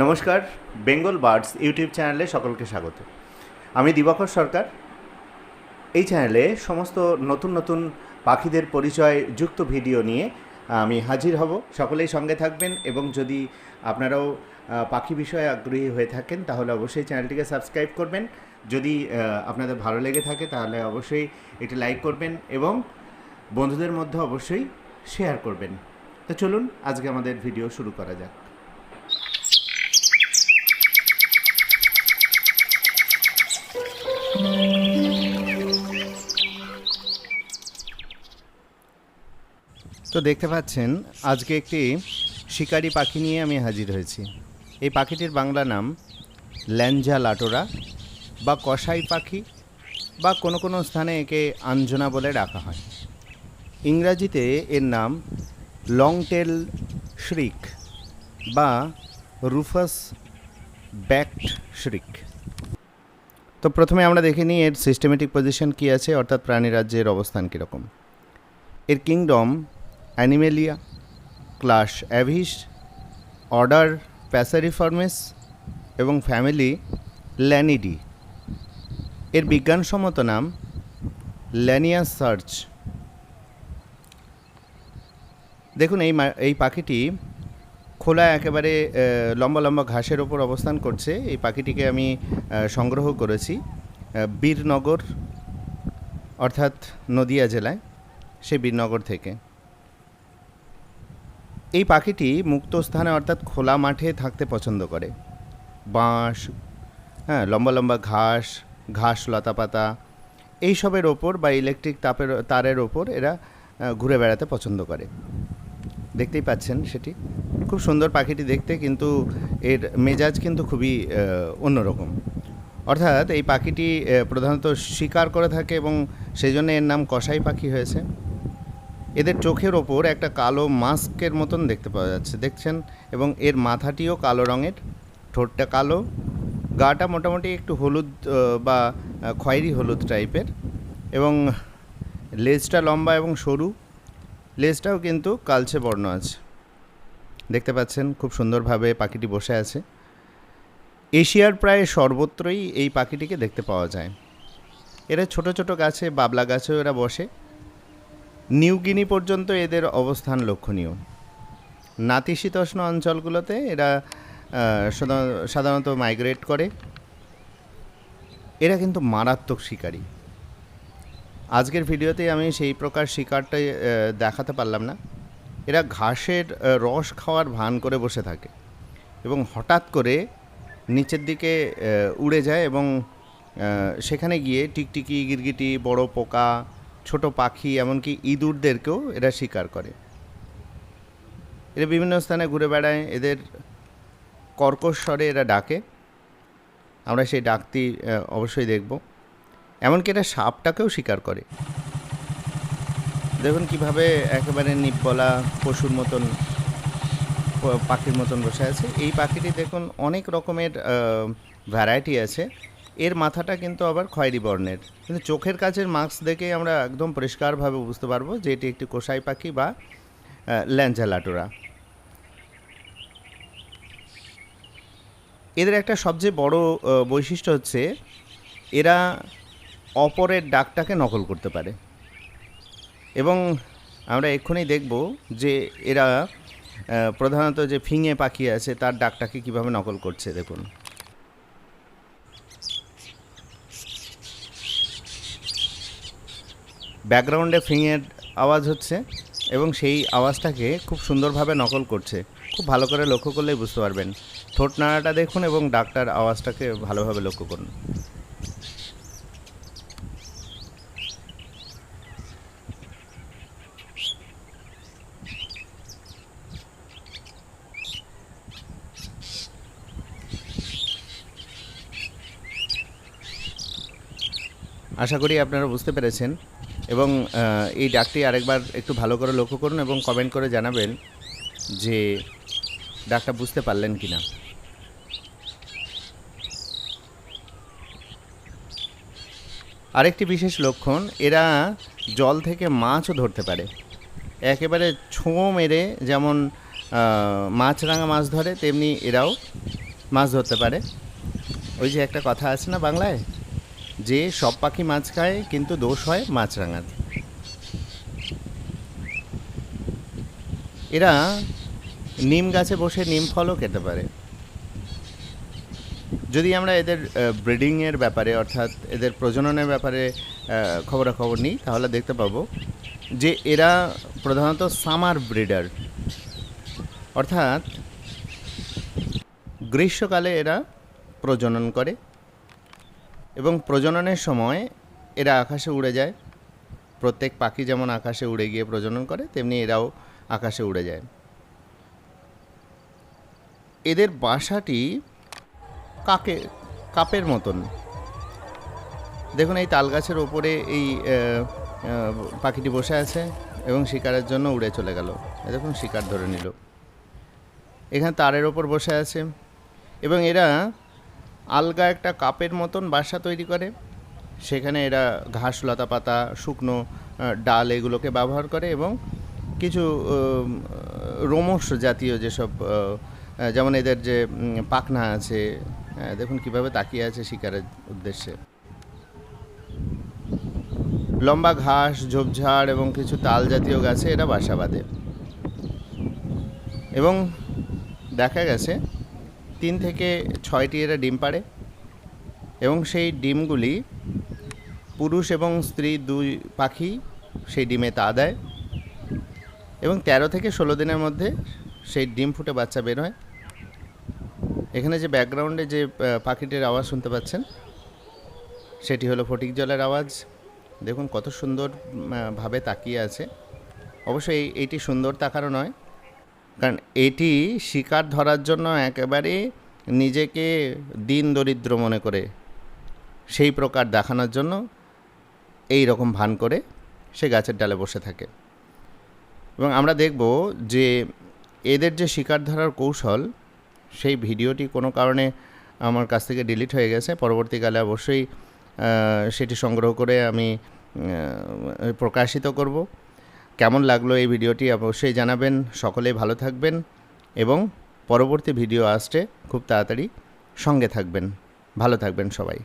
নমস্কার, Bengal birds YouTube চ্যানেলে সকলকে স্বাগত। আমি দিবাকর সরকার। এই চ্যানেলে সমস্ত নতুন নতুন পাখিদের পরিচয় যুক্ত ভিডিও নিয়ে আমি হাজির হব। সকলেই সঙ্গে থাকবেন এবং যদি আপনারাও পাখি বিষয়ে আগ্রহী হয়ে থাকেন তাহলে অবশ্যই চ্যানেলটিকে সাবস্ক্রাইব করবেন। যদি আপনাদের ভালো লেগে থাকে তাহলে অবশ্যই এটি লাইক করবেন এবং বন্ধুদের মধ্যে অবশ্যই শেয়ার করবেন। তো চলুন আজকে আমাদের ভিডিও শুরু করা যাক। তো দেখতে পাচ্ছেন আজকে একটি শিকারি পাখি নিয়ে আমি হাজির হয়েছি। এই পাখিটির বাংলা নাম ল্যাঞ্জা লাটোরা বা কসাই পাখি বা কোনো কোনো স্থানে একে আঞ্জনা বলে ডাকা হয়। ইংরাজিতে এর নাম লং টেল শ্রিক বা রুফাস ব্যাকড শ্রিক। তো প্রথমে আমরা দেখে নিই এর সিস্টেমেটিক পজিশন কী আছে, অর্থাৎ প্রাণীরাজ্যের অবস্থান কীরকম। এর kingdom Animalia, class Aves, order Passeriformes এবং ফ্যামিলি ল্যানিডি। এর বিজ্ঞানসম্মত নাম ল্যানিয়াস সার্চ। দেখুন এই পাখিটি খোলা একেবারে লম্বা লম্বা ঘাসের ওপর অবস্থান করছে। এই পাখিটিকে আমি সংগ্রহ করেছি বীরনগর, অর্থাৎ নদিয়া জেলায়, সেই বীরনগর থেকে। এই পাখিটি মুক্ত স্থানে অর্থাৎ খোলা মাঠে থাকতে পছন্দ করে। বাঁশ, লম্বা লম্বা ঘাস লতাপাতা এইসবের ওপর বা ইলেকট্রিক তারের ওপর এরা ঘুরে বেড়াতে পছন্দ করে। দেখতেই পাচ্ছেন সেটি খুব সুন্দর পাখিটি দেখতে, কিন্তু এর মেজাজ কিন্তু খুবই অন্যরকম। অর্থাৎ এই পাখিটি প্রধানত শিকার করে থাকে এবং সেই জন্য এর নাম কসাই পাখি হয়েছে। এদের চোখের ওপর একটা কালো মাস্কের মতন দেখতে পাওয়া যাচ্ছে, দেখছেন, এবং এর মাথাটিও কালো রঙের, ঠোঁটটা কালো, গাটা মোটামুটি একটু হলুদ বা খয়েরি হলুদ টাইপের, এবং লেজটা লম্বা এবং সরু, লেজটাও কিন্তু কালচে বর্ণ আছে। দেখতে পাচ্ছেন খুব সুন্দরভাবে পাখিটি বসে আছে। এশিয়ার প্রায় সর্বত্রই এই পাখিটিকে দেখতে পাওয়া যায়। এরা ছোট ছোট গাছে, বাবলা গাছেও এরা বসে। নিউ গিনি পর্যন্ত এদের অবস্থান লক্ষণীয়। নাতিশীতোষ্ণ অঞ্চলগুলোতে এরা সাধারণত মাইগ্রেট করে। এরা কিন্তু মারাত্মক শিকারী। আজকের ভিডিওতে আমি সেই প্রকার শিকারটাই দেখাতে পারলাম না। এরা ঘাসের রস খাওয়ার ভান করে বসে থাকে এবং হঠাৎ করে নিচের দিকে উড়ে যায় এবং সেখানে গিয়ে টিকটিকি, গিরগিটি, বড় পোকা, ছোট পাখি, এমনকি ইঁদুরদেরকেও এরা শিকার করে। এরা বিভিন্ন স্থানে ঘুরে বেড়ায়। এদের কর্কশ স্বরে এরা ডাকে, আমরা সেই ডাকটি অবশ্যই দেখব। এমনকি এরা সাপটাকেও শিকার করে। দেখুন কিভাবে একেবারে নিপবলা পশুর মতন, পাখির মতন বসে আছে। এই পাখিটি দেখুন অনেক রকমের ভ্যারাইটি আছে। এর মাথাটা কিন্তু আবার খয়েরি বর্ণের, কিন্তু চোখের কাছের মাস্ক দেখে আমরা একদম পরিষ্কারভাবে বুঝতে পারবো যে এটি একটি কসাই পাখি বা ল্যাঞ্জা লাটোরা। এদের একটা সবচেয়ে বড় বৈশিষ্ট্য হচ্ছে এরা অপরের ডাকটাকে নকল করতে পারে, এবং আমরা এক্ষুনি দেখব যে এরা প্রধানত যে ফিঙে পাখি আছে তার ডাকটাকে কিভাবে নকল করছে। দেখুন, ব্যাকগ্রাউন্ডে ফিঙের আওয়াজ হচ্ছে এবং সেই আওয়াজটাকে খুব সুন্দরভাবে নকল করছে। খুব ভালো করে লক্ষ্য করলেই বুঝতে পারবেন। ঠোঁট নাড়াটা দেখুন এবং ডাকটার আওয়াজটাকে ভালোভাবে লক্ষ্য করুন। আশা করি আপনারা বুঝতে পেরেছেন এবং এই ডাকটি আরেকবার একটু ভালো করে লক্ষ্য করুন এবং কমেন্ট করে জানাবেন যে ডাকটা বুঝতে পারলেন কি না। আরেকটি বিশেষ লক্ষণ, এরা জল থেকে মাছও ধরতে পারে। একেবারে ছোঁ মেরে যেমন মাছরাঙা মাছ ধরে, তেমনি এরাও মাছ ধরতে পারে। ওই যে একটা কথা আছে না বাংলায়, যে সব পাখি মাছ খায় কিন্তু দোষ হয় মাছরাঙার। এরা নিম গাছে বসে নিম ফলও খেতে পারে। যদি আমরা এদের ব্রিডিংয়ের ব্যাপারে অর্থাৎ এদের প্রজননের ব্যাপারে খবরাখবর নিই, তাহলে দেখতে পাবো যে এরা প্রধানত সামার ব্রিডার, অর্থাৎ গ্রীষ্মকালে এরা প্রজনন করে এবং প্রজননের সময় এরা আকাশে উড়ে যায়। প্রত্যেক পাখি যেমন আকাশে উড়ে গিয়ে প্রজনন করে, তেমনি এরাও আকাশে উড়ে যায়। এদের বাসাটি কাপের মতন। দেখুন এই তাল গাছের ওপরে এই পাখিটি বসে আছে এবং শিকারের জন্য উড়ে চলে গেল। দেখুন শিকার ধরে নিল। এখানে তারের ওপর বসে আছে এবং এরা আলগা একটা কাপের মতন বাসা তৈরি করে। সেখানে এরা ঘাস, লতা পাতা, শুকনো ডাল এগুলোকে ব্যবহার করে এবং কিছু রোমস জাতীয় যেসব, যেমন এদের যে পাখনা আছে, দেখুন কিভাবে তাকিয়ে আছে শিকারের উদ্দেশ্যে। লম্বা ঘাস, ঝোপঝাড় এবং কিছু তাল জাতীয় গাছে এরা বাসা বাঁধে এবং দেখা গেছে 3 থেকে 6টি এরা ডিম পাড়ে এবং সেই ডিমগুলি পুরুষ এবং স্ত্রী দুই পাখি সেই ডিমে তা দেয় এবং 13 থেকে 16 দিনের মধ্যে সেই ডিম ফুটে বাচ্চা বের হয়। এখানে যে ব্যাকগ্রাউন্ডে যে পাখিটির আওয়াজ শুনতে পাচ্ছেন, সেটি হলো ফটিক জলের আওয়াজ। দেখুন কত সুন্দর ভাবে তাকিয়ে আছে। অবশ্যই এইটি সুন্দর তাকারও নয়, কারণ এটি শিকার ধরার জন্য একেবারে নিজেকে দিন দরিদ্র মনে করে সেই প্রকার দেখানোর জন্য এই রকম ভান করে সে গাছের ডালে বসে থাকে। এবং আমরা দেখব যে এদের যে শিকার ধরার কৌশল, সেই ভিডিওটি কোনো কারণে আমার কাছ থেকে ডিলিট হয়ে গেছে। পরবর্তীকালে অবশ্যই সেটি সংগ্রহ করে আমি প্রকাশিত করব। কেমন লাগলো এই ভিডিওটি অবশ্যই জানাবেন। সকলেই ভালো থাকবেন এবং পরবর্তী ভিডিও আসতে খুব তাড়াতাড়ি সঙ্গে থাকবেন। ভালো থাকবেন সবাই।